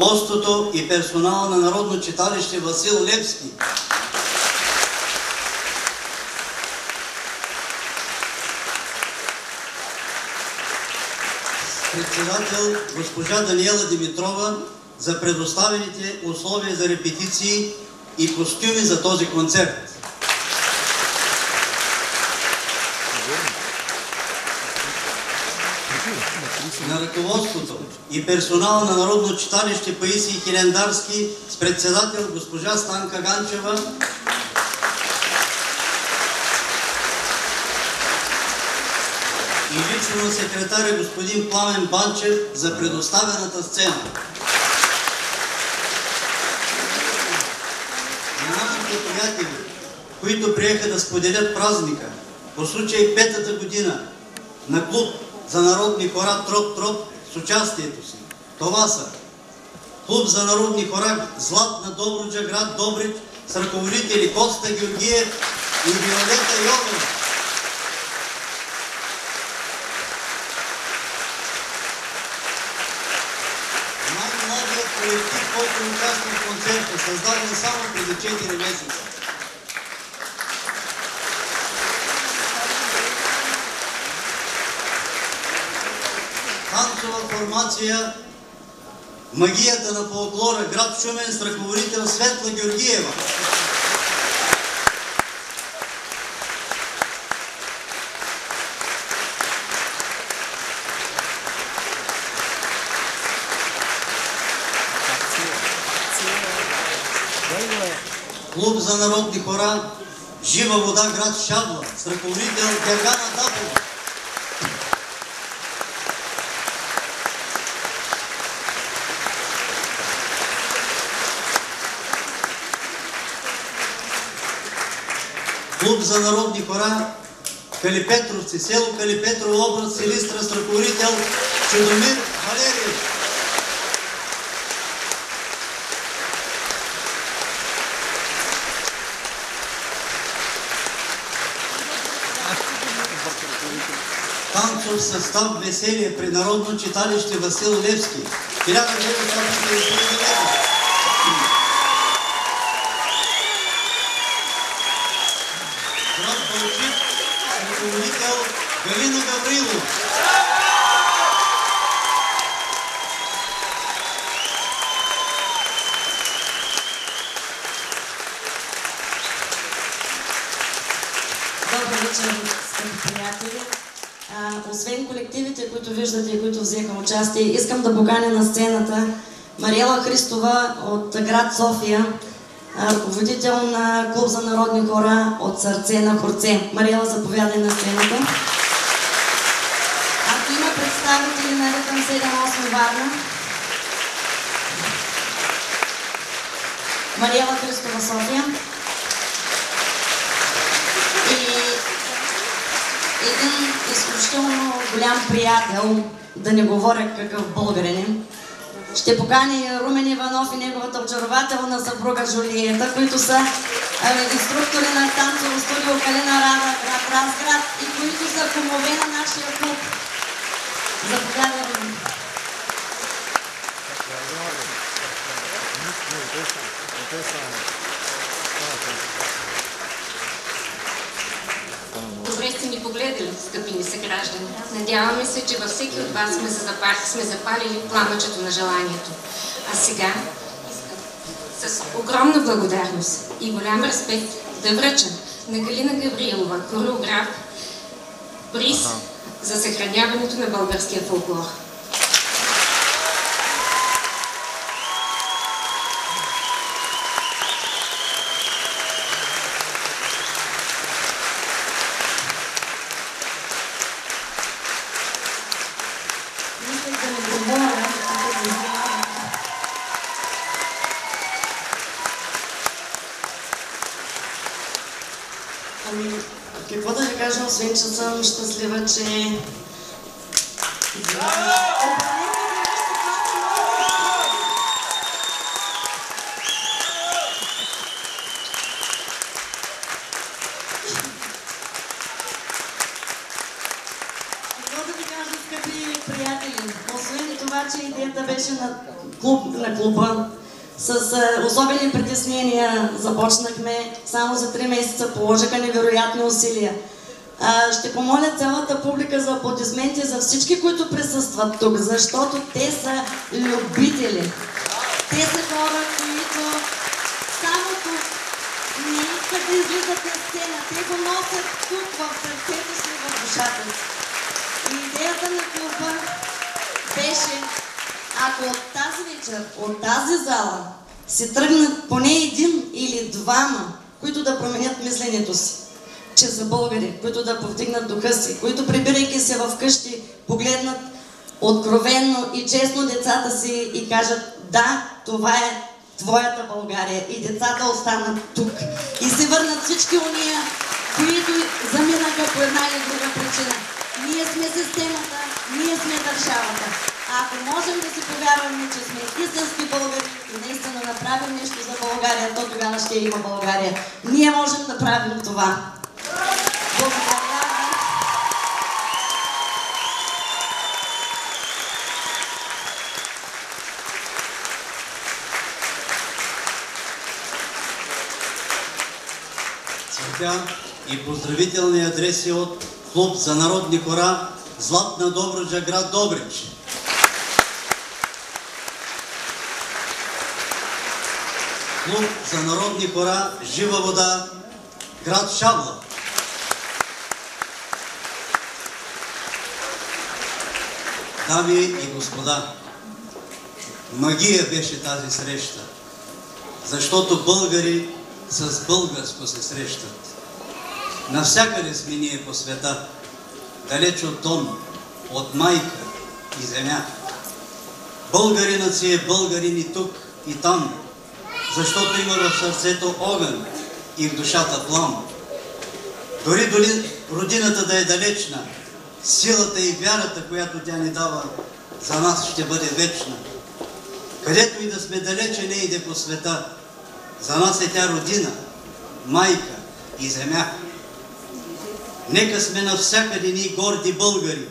Ръководството и персонала на Народно читалище Васил Левски. Председател госпожа Даниела Димитрова за предоставените условия за репетиции и костюми за този концерт. На ръководството и персонала на Народно читалище Паисий Хилендарски с председател госпожа Станка Ганчева, и лично на секретаря господин Пламен Банчев за предоставената сцена. На нашите приятели, които приеха да споделят празника по случай 5-та година на клуб за народни хора Троп-Троп с участието си. Това са клуб за народни хора Златна Добруджа, град Добрич, с ръководители Коста Георгиев и Виолета Йовева. Най-младият колектив, който участва в концерта, създаден само преди 4 месеца. Танцова формация Магията на фолклора, град Шумен, с ръководител Светла Георгиева. Клуб за народни хора Жива вода, град Шабла, с ръководител Гергана Дапова. Клуб за народни хора Калипетровци, село Калипетрово, област Силистра, с ръководител Чудомир Валериев. Танцов състав Веселие при Народно читалище Васил Левски. 1999. Град Балчик, ръководител Галина Гаврилова. Добър вечер, скъпи приятели. Освен колективите, които виждате и които взеха участие, искам да поканя на сцената Мариела Христова от град София, ръководител на клуб за народни хора от Сърце на Хорце. Мариела, заповядай на сцената. Ако има представители на Ритъм 7-8 Варна, Мариела Христова, София. Един изключително голям приятел, да не говоря какъв българин, ще покани Румен Иванов и неговата очарователна съпруга Жулиета, които са инструктори на танцово студио Калина Рада, град Разград, и които са кумове на нашия клуб. Заповядай, Румен. Добре сте ми погледали, скъпи ми съграждани. Надяваме се, че във всеки от вас сме запалили пламъчето на желанието. А сега искам с огромна благодарност и голям респект да връча на Галина Гаврилова, хореограф, приз за съхраняването на българския фолклор. Какво да ви кажа, освен че съм щастлива, че... Какво да ви кажа, скъпи приятели, освен това, че идеята беше на на клуба. С особени притеснения започнахме, само за 3 месеца положиха невероятни усилия. Ще помоля цялата публика за аплодисменти за всички, които присъстват тук, защото те са любители. Те са хора, които само тук не искат да излизат на сцена. Те го носят тук, в сърцето си, в душата си. И идеята на клуба беше, ако от тази вечер, от тази зала си тръгнат поне един или двама, които да променят мисленето си, че са българи, които да повдигнат духа си, които прибирайки се в къщи, погледнат откровенно и честно децата си и кажат: да, това е твоята България, и децата останат тук. И се върнат всички уния, които заминаха по една или друга причина. Ние сме системата, ние сме държавата. Ако можем да си повярваме, че сме истински българи и наистина направим нещо за България, то тогава ще има България. Ние можем да правим това. Благодаря. Сега и поздравителни адреси от Клуб за народни хора Златна Добруджа, град Добрич. Клуб за народни хора Жива вода, град Шабла. Дами и господа, магия беше тази среща, защото българи с българско се срещат. Навсякъде сме ние по света, далеч от дом, от майка и земя. Българинът си е българин и тук, и там, защото има в сърцето огън и в душата плам. Дори родината да е далечна, силата и вярата, която тя ни дава, за нас ще бъде вечна. Където и да сме далече не иде по света, за нас е тя родина, майка и земя. Нека сме навсякъде ние горди българи,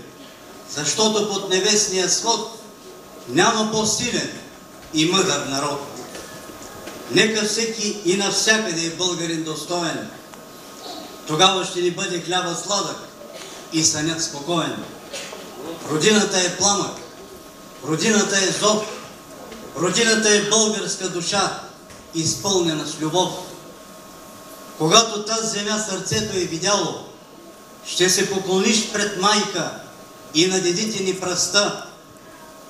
защото под небесния свод няма по-силен и мъдър народ. Нека всеки и навсякъде е българин достоен. Тогава ще ни бъде хляба сладък и сънят спокоен. Родината е пламък, родината е зов, родината е българска душа, изпълнена с любов. Когато тази земя сърцето е видяло, ще се поклониш пред майка и на дедите ни пръста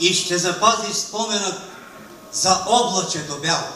и ще запазиш споменът за облачето бяло.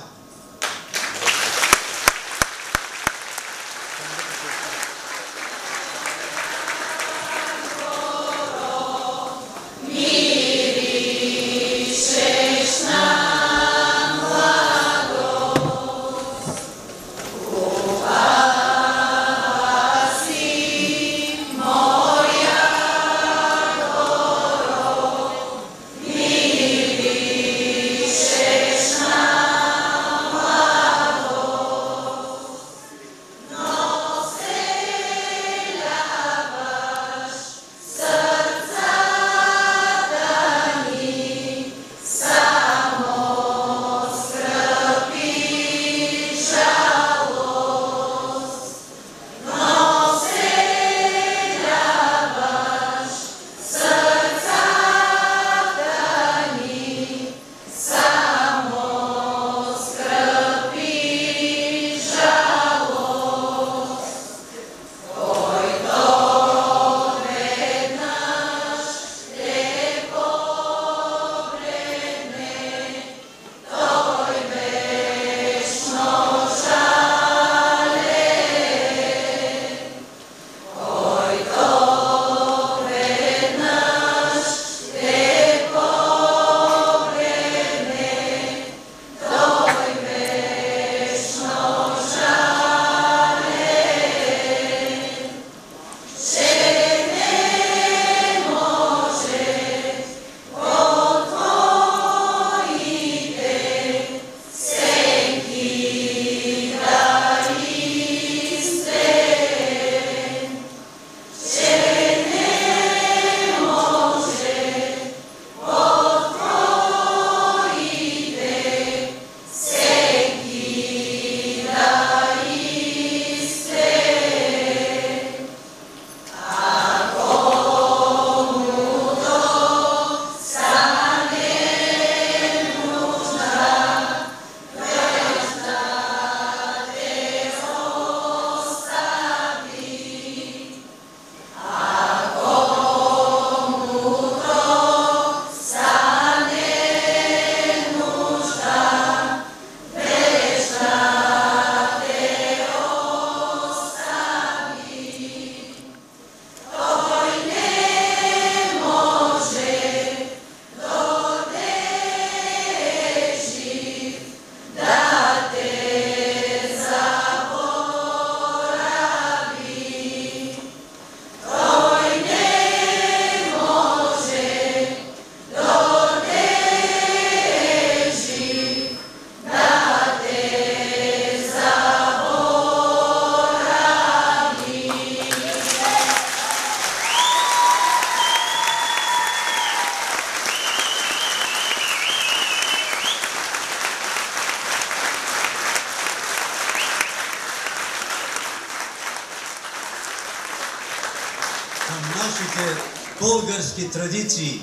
нашите български традиции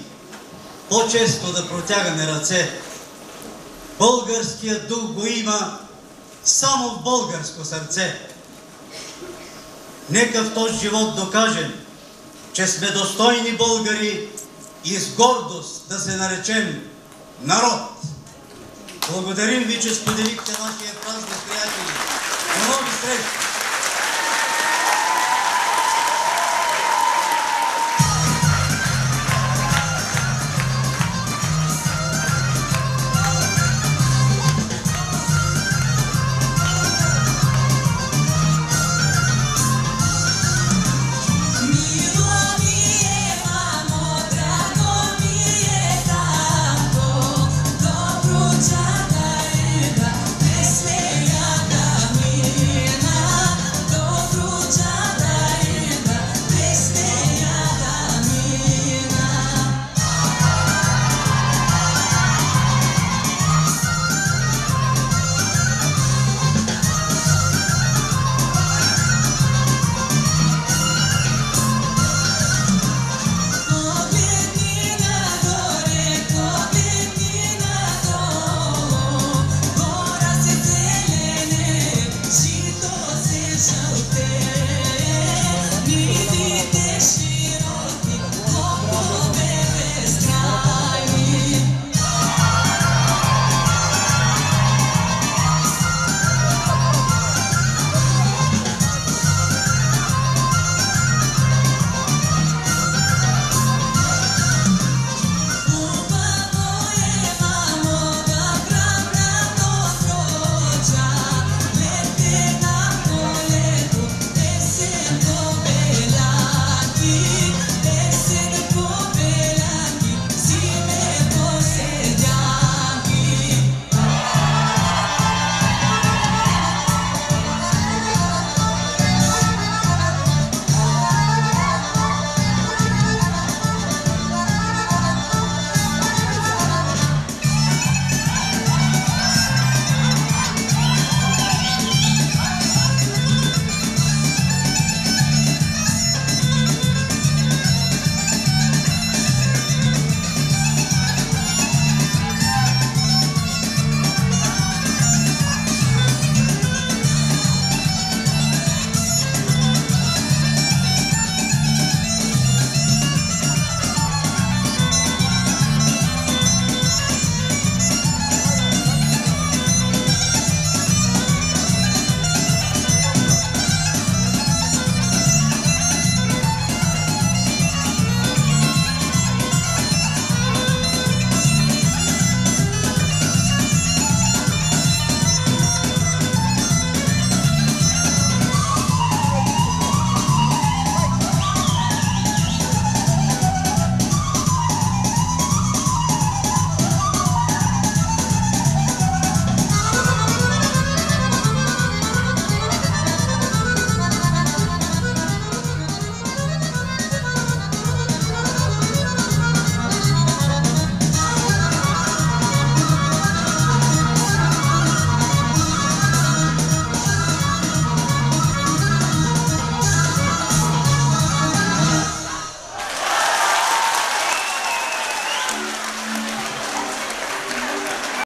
по-често да протягаме ръце. Българският дух го има само в българско сърце. Нека в този живот докажем, че сме достойни българи и с гордост да се наречем народ. Благодарим ви, че споделихте нашия празник, приятели. До нови срещи!